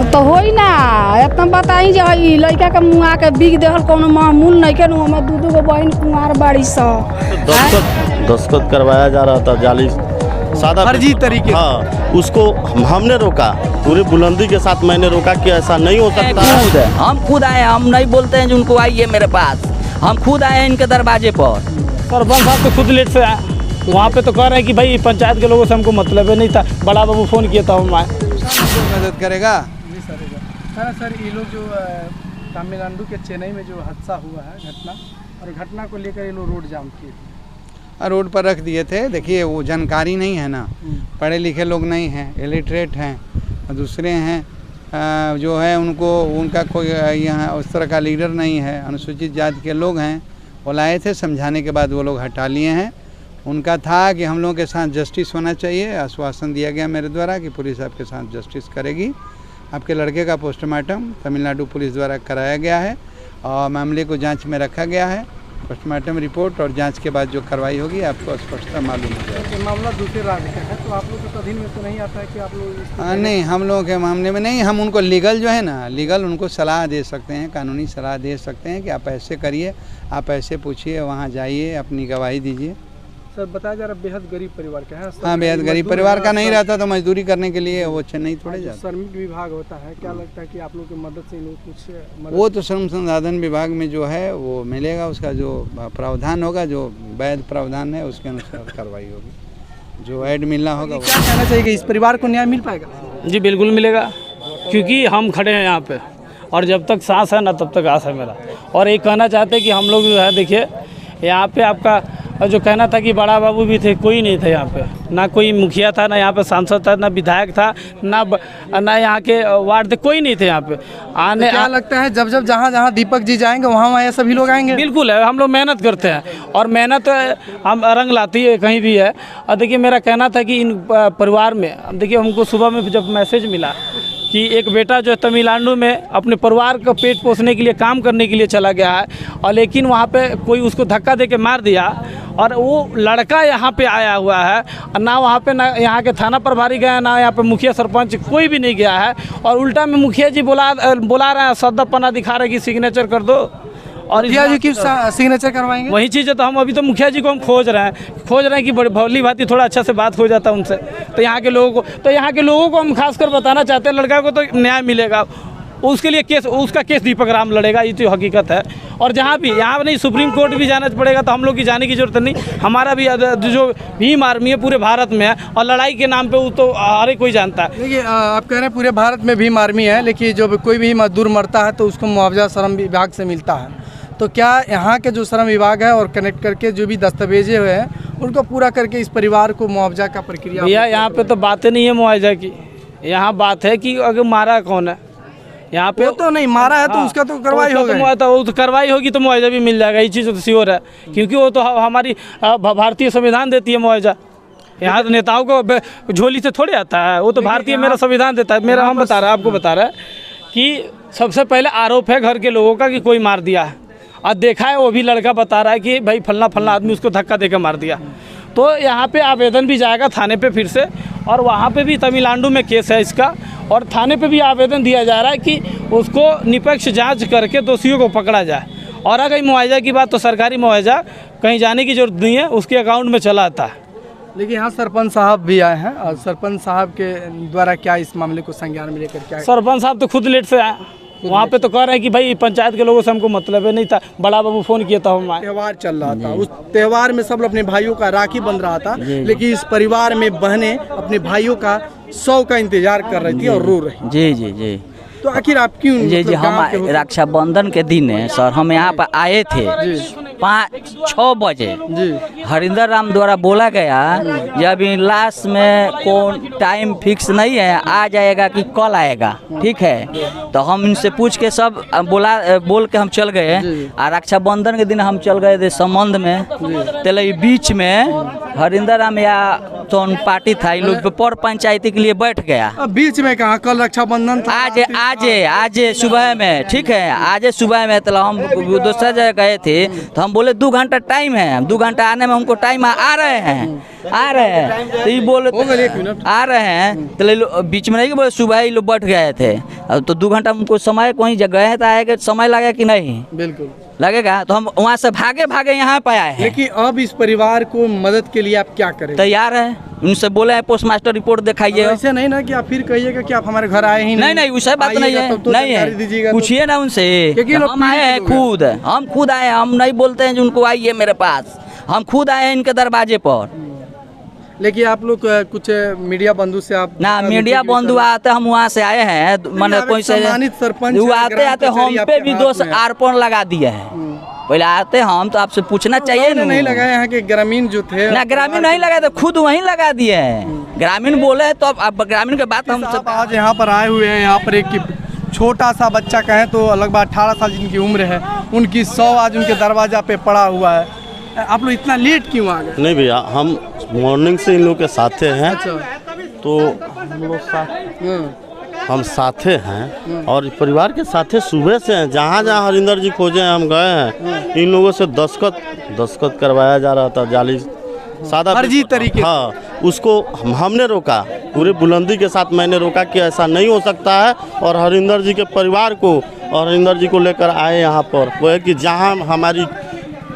तो होई ना इतना बताई जे हई लड़का के मुआ के बिग देहल कोनो मामूल नहीं के नु हम दू गो बहन कुंवार बाड़ी स दस्तखत करवाया जा रहा था जाली सादा फर्जी तरीके। हाँ, उसको हमने रोका, पूरी बुलंदी के साथ मैंने रोका कि ऐसा नहीं हो सकता है। हम खुद आए, हम नहीं बोलते हैं जिनको आइए मेरे पास, हम खुद आए इनके दरवाजे पर। सरपंच साहब तो खुद लेट से आए, वहाँ पे तो कह रहे हैं कि भाई पंचायत के लोगों से हमको मतलब नहीं था, बड़ा बाबू फ़ोन किया था हम आए। मदद करेगा। सर ये लोग जो तमिलनाडु के चेन्नई में जो हादसा हुआ है घटना, और घटना को लेकर ये लोग रोड जाम किए थे, रोड पर रख दिए थे। देखिए वो जानकारी नहीं है ना, पढ़े लिखे लोग नहीं हैं, इलिटरेट हैं, और दूसरे हैं जो है उनका कोई यहाँ उस तरह का लीडर नहीं है, अनुसूचित जाति के लोग हैं। वो लाए थे, समझाने के बाद वो लोग हटा लिए हैं। उनका था कि हम लोगों के साथ जस्टिस होना चाहिए, आश्वासन दिया गया मेरे द्वारा कि पुलिस आपके साथ जस्टिस करेगी। आपके लड़के का पोस्टमार्टम तमिलनाडु पुलिस द्वारा कराया गया है और मामले को जांच में रखा गया है। पोस्टमार्टम रिपोर्ट और जांच के बाद जो कार्रवाई होगी आपको स्पष्टता मालूम हो जाएगी। मामला दूसरे राज्य का है तो आप लोग के अधीन में तो नहीं आता है कि आप लोग? नहीं, हम लोगों के मामले में नहीं। हम उनको लीगल जो है ना, लीगल उनको सलाह दे सकते हैं, कानूनी सलाह दे सकते हैं कि आप ऐसे करिए, आप ऐसे पूछिए, वहाँ जाइए, अपनी गवाही दीजिए। सर बताया जा रहा है बेहद गरीब परिवार का है। हाँ, बेहद गरीब परिवार का नहीं रहता तो मजदूरी करने के लिए वो चेन्नई थोड़े जाता। श्रमिक विभाग होता है, क्या लगता है कि आप लोग की मदद से लोग कुछ मदद? वो तो श्रम संसाधन विभाग में जो है वो मिलेगा, उसका जो प्रावधान होगा, जो वैध प्रावधान है उसके अनुसार कार्रवाई होगी, जो ऐड मिलना होगा। क्या कहना चाहिए कि इस परिवार को न्याय मिल पाएगा? जी बिल्कुल मिलेगा, क्योंकि हम खड़े हैं यहाँ पे और जब तक सांस है ना तब तक आस है मेरा। और एक कहना चाहते हैं कि हम लोग जो है देखिए यहाँ पे आपका जो कहना था कि बड़ा बाबू भी थे, कोई नहीं था यहाँ पे, ना कोई मुखिया था, ना यहाँ पे सांसद था, ना विधायक था, ना यहाँ के वार्ड थे, कोई नहीं थे यहाँ पे। तो क्या लगता है जब जहाँ जहाँ दीपक जी जाएंगे वहाँ ये सभी लोग आएंगे? बिल्कुल है, हम लोग मेहनत करते हैं और मेहनत हम रंग लाती है कहीं भी है। और देखिए मेरा कहना था कि इन परिवार में देखिए हमको सुबह में जब मैसेज मिला कि एक बेटा जो है तमिलनाडु में अपने परिवार का पेट पोसने के लिए काम करने के लिए चला गया है, और लेकिन वहाँ पे कोई उसको धक्का दे के मार दिया, और वो लड़का यहाँ पे आया हुआ है, और ना वहाँ पे ना यहाँ के थाना प्रभारी गए, ना यहाँ पे मुखिया सरपंच कोई भी नहीं गया है, और उल्टा में मुखिया जी बुला रहे हैं, सद्दा पन्ना दिखा रहे हैं कि सिग्नेचर कर दो। और मुखिया जी की सिग्नेचर करवाएंगे? वही चीज़ है, तो हम अभी तो मुखिया जी को हम खोज रहे हैं कि भली भांति थोड़ा अच्छा से बात हो जाता उनसे, तो यहाँ के लोगों को हम खासकर बताना चाहते हैं लड़का को तो न्याय मिलेगा। उसके लिए उसका केस दीपक राम लड़ेगा, ये तो हकीकत है। और जहाँ भी यहाँ नहीं, सुप्रीम कोर्ट भी जाना पड़ेगा, तो हम लोग की जाने की जरूरत नहीं। हमारा भी जो भीम आर्मी है पूरे भारत में है, और लड़ाई के नाम पे वो तो हर कोई जानता है। देखिए आप कह रहे हैं पूरे भारत में भीम आर्मी है, लेकिन जो कोई भी मजदूर मरता है तो उसको मुआवजा श्रम विभाग से मिलता है। तो क्या यहाँ के जो श्रम विभाग है और कनेक्ट करके जो भी दस्तावेजें हुए हैं उनको पूरा करके इस परिवार को मुआवजा का प्रक्रिया? भैया यहाँ पे तो बातें नहीं है मुआवजा की, यहाँ बात है कि अगर मारा कौन है यहाँ पे। तो नहीं मारा है तो उसका तो कार्रवाई होगी, तो कार्रवाई होगी तो मुआवजा भी मिल जाएगा, ये चीज़ तो श्योर है, क्योंकि वो तो हमारी भारतीय संविधान देती है मुआवजा। यहाँ तो नेताओं को झोली से थोड़े आता है, वो तो भारतीय मेरा संविधान देता है। मेरा हम बता रहा है, आपको बता रहा है कि सबसे पहले आरोप है घर के लोगों का कि कोई मार दिया है, और देखा है वो भी लड़का बता रहा है कि भाई फलना आदमी उसको धक्का देकर मार दिया। तो यहाँ पे आवेदन भी जाएगा थाने पे फिर से, और वहाँ पे भी तमिलनाडु में केस है इसका, और थाने पे भी आवेदन दिया जा रहा है कि उसको निष्पक्ष जांच करके दोषियों को पकड़ा जाए। और अगर मुआवजा की बात, तो सरकारी मुआवजा कहीं जाने की जरूरत नहीं है, उसके अकाउंट में चला आता है। लेकिन यहाँ सरपंच साहब भी आए हैं, और सरपंच साहब के द्वारा क्या इस मामले को संज्ञान में लेकर क्या? सरपंच साहब तो खुद लेट से आए, वहाँ पे तो कह रहे हैं कि भाई पंचायत के लोगों से हमको मतलब नहीं था, बड़ा बाबू फ़ोन किया था हम आए। त्यौहार चल रहा था, उस त्यौहार में सब अपने भाइयों का राखी बंध रहा था, लेकिन इस परिवार में बहनें अपने भाइयों का 100 का इंतजार कर रही थी और रो रही। जी जी जी। तो आखिर आप क्यों? जी हम रक्षाबंधन के दिन सर हम यहाँ पर आए थे 5-6 बजे। हरिंदर राम द्वारा बोला गया जब लास्ट में कौन टाइम फिक्स नहीं है, आ जाएगा कि कल आएगा, ठीक है। तो हम इनसे पूछ के सब बोल के हम चल गए, और रक्षाबंधन के दिन हम चल गए थे संबंध में। तेल बीच में हरिंदर राम या जौन पार्टी था इन लोग पर पंचायती के लिए बैठ गया। अब बीच में कहा कल रक्षाबंधन था, आज सुबह में, ठीक है, आज सुबह में तो हम दूसरा जगह गए थे तो हम बोले 2 घंटा टाइम है, 2 घंटा आने में हमको टाइम आ रहे हैं तो ये बोले आ रहे हैं तो बीच में नहीं बोले सुबह ही लोग बैठ गए थे। अब तो 2 घंटा हमको समय कहीं जगह है तो आएगा समय लगे कि नहीं बिल्कुल लगेगा, तो हम वहाँ से भागे यहाँ पे आए हैं। लेकिन अब इस परिवार को मदद के लिए आप क्या करें? तैयार है, उनसे बोले हैं पोस्ट मास्टर रिपोर्ट दिखाइए। ऐसे नहीं ना कि आप फिर कहिएगा कि आप हमारे घर आए ही नहीं उसे बात नहीं है, नहीं है, पूछिए ना उनसे। हम आए हैं खुद, हम खुद आए हैं, हम नहीं बोलते हैं जो उनको आइए मेरे पास, हम खुद आए हैं इनके दरवाजे पर। लेकिन आप लोग कुछ मीडिया बंधु से आप ना मीडिया बंधु आते, हम वहाँ से आए हैं, मैंने कोई से सरपंच वो आते हम पे भी दोष आरोपण लगा दिए हैं। पहले आते हम तो आपसे पूछना चाहिए ना, नहीं लगाए यहाँ के ग्रामीण जो थे ना, ग्रामीण नहीं लगाए तो खुद वहीं लगा दिए हैं। ग्रामीण बोले तो अब ग्रामीण के बात हम आज यहाँ पर आए हुए हैं। यहाँ पर एक छोटा सा बच्चा कहें तो लगभग 18 साल जिनकी उम्र है, उनकी 100 आज उनके दरवाजा पे पड़ा हुआ है। आप लोग इतना लेट क्यों आ गए? नहीं भैया, हम मॉर्निंग से इन लोग के साथे हैं। तो हम साथे हैं और परिवार के साथे सुबह से हैं। जहाँ जहाँ हरिंदर जी खोजे हम गए हैं, इन लोगों से दस्तखत करवाया जा रहा था, जाली सादा फर्जी तरीके। हाँ, उसको हमने रोका, पूरी बुलंदी के साथ मैंने रोका कि ऐसा नहीं हो सकता है। और हरिंदर जी के परिवार को और हरिंदर जी को लेकर आए यहाँ पर। वो है कि जहाँ हमारी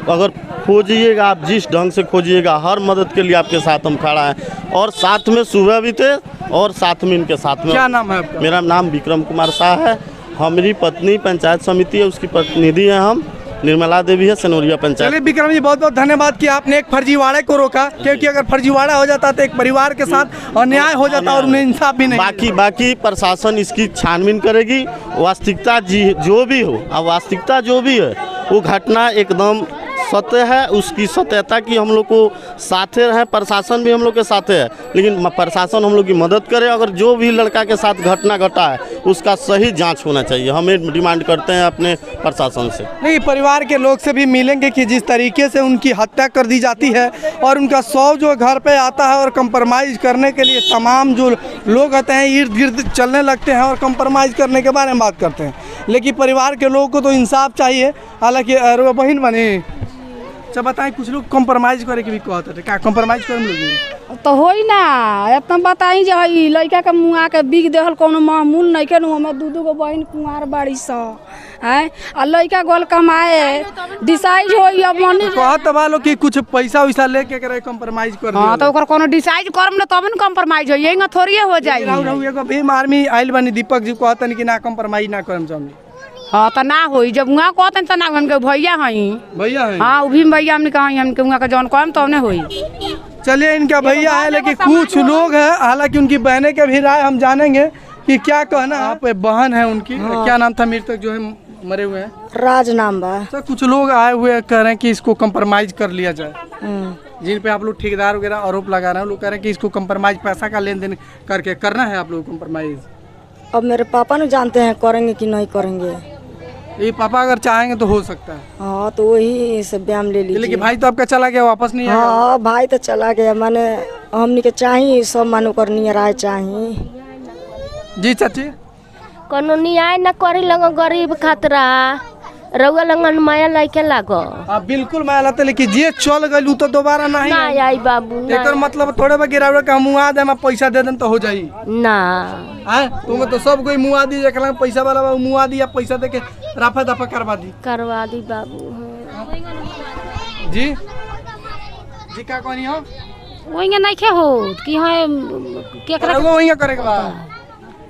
अगर खोजिएगा, आप जिस ढंग से खोजिएगा, हर मदद के लिए आपके साथ हम खड़ा हैं। और साथ में सुबह भी थे और साथ में इनके साथ में। क्या नाम है आपका? मेरा नाम विक्रम कुमार शाह है। हमारी पत्नी पंचायत समिति है, उसकी प्रतिनिधि हैं हम, निर्मला देवी है, सनोरिया पंचायत। चलिए विक्रम जी, बहुत बहुत धन्यवाद कि आपने एक फर्जीवाड़े को रोका, क्योंकि अगर फर्जीवाड़ा हो जाता तो एक परिवार के साथ अन्याय हो जाता और उन्हें इंसाफ भी नहीं। बाकी प्रशासन इसकी छानबीन करेगी। वास्तविकता जो भी हो, अब वास्तविकता जो भी है वो घटना एकदम सत्य है, उसकी सत्यता की हम लोग को साथे हैं। प्रशासन भी हम लोग के साथे है, लेकिन प्रशासन हम लोग की मदद करे। अगर जो भी लड़का के साथ घटना घटा है उसका सही जांच होना चाहिए, हमें डिमांड करते हैं अपने प्रशासन से। नहीं, परिवार के लोग से भी मिलेंगे कि जिस तरीके से उनकी हत्या कर दी जाती है और उनका शव जो घर पे आता है और कंप्रोमाइज़ करने के लिए तमाम जो लोग आते हैं इर्द गिर्द चलने लगते हैं और कंप्रोमाइज़ करने के बारे में बात करते हैं। लेकिन परिवार के लोगों को तो इंसाफ चाहिए। हालांकि बहन बनी अच्छा बताएं, कुछ लोग कंप्रोमाइज करे के भी कहते थे, क्या कंप्रोमाइज करे लोग तो होई ना। इतना बताई जो है लड़का के मुँह के बिग देहल कोनो मामूल नहीं के। हमें 2 बहन कुंवार बाड़ी सा है आ लड़का गोल कमाए डिसाइड होई। अब मनी कहत वालों कि कुछ पैसा वैसा लेके करे कंप्रोमाइज कर। हां तो ओकर कोनो डिसाइड करम ना तब न कंप्रोमाइज होई, यही थोड़ी हो जाई। एगो भीम आर्मी आइल बनी दीपक जी कहतन कि ना कंप्रोमाइज ना करम चाहनी। हाँ तो ना होई, जब वहाँ कहते तो ना उनके भैया हैं। हाँ वो भी भैया हमने कहा हमके वहाँ का जौन कहम तो नहीं होई। चलिए इनका भैया है, लेकिन कुछ लोग हैं, हालांकि उनकी बहनें के भी राय हम जानेंगे कि क्या कहना। आप बहन है उनकी, क्या नाम था मृतक जो है मरे हुए हैं? राज नाम बा। सर कुछ लोग आए हुए कह रहे हैं कि इसको कंप्रोमाइज कर लिया जाए, जिन पे आप लोग ठेकेदार वगैरह आरोप लगा रहे हैं। लोग कह रहे हैं कि इसको कंप्रोमाइज पैसा का लेन देन करके करना है आप लोग कंप्रोमाइज। अब मेरे पापा ने जानते हैं करेंगे कि नहीं करेंगे। ये पापा अगर चाहेंगे तो हो सकता है। हाँ तो वही सब बयान ले लीजिए। लेकिन भाई तो आपका चला गया, वापस नहीं आया। हाँ भाई तो चला गया, माने हमनी के चाहिए सब मानो करनी राय चाहिए। जी चाची, कोनो न्याय न करी लगो गरीब खतरा रउआ लगन माया लाइके लागो। बिल्कुल माया लाते, लेकिन जे चल गइल तो दोबारा नहीं आई बाबू। एकर मतलब थोड़े बा गिरावे का मुआ दे में पैसा दे देन तो हो जाई ना। हां तुम तो सब कोई मुआ दी, एकला पैसा वाला मुआ दी या पैसा दे के रफा दफा करवा दी बाबू। जी जी का कहनी हो वही नहीं खे हो कि है केकरा वही करे के बा।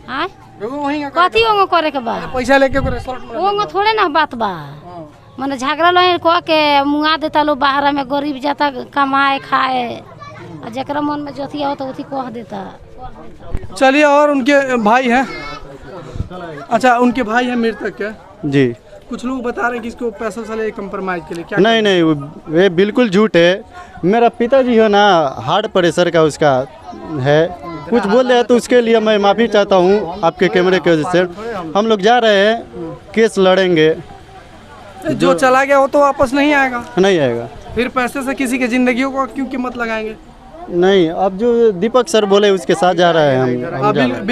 हां वही कथी ओंगो करे के बा, पैसा लेके करे शर्ट में ओंगो थोड़े ना बात बा। माने झगड़ा लहे कह के मुआ देता लो बाहर में, गरीब जाता कमाए खाए और जकरा मन में जोथी हो तो उठी कह देता। चलिए, और उनके भाई हैं। अच्छा उनके भाई हैं मृतक के जी। कुछ लोग बता रहे हैं कि इसको पैसा साले कंप्रोमाइज के लिए क्या? नहीं ये बिल्कुल झूठ है। मेरा पिताजी है ना हार्ट प्रेशर का उसका है, कुछ बोल रहे हैं तो उसके लिए मैं माफ़ी चाहता हूँ आपके कैमरे की वजह से। हम लोग जा रहे हैं, केस लड़ेंगे। जो चला गया वो तो वापस नहीं आएगा। नहीं आएगा। फिर पैसे से किसी की जिंदगियों को क्यों कीमत लगाएंगे? नहीं, अब जो दीपक सर बोले उसके साथ जा रहे हैं हम जा रहे हैं।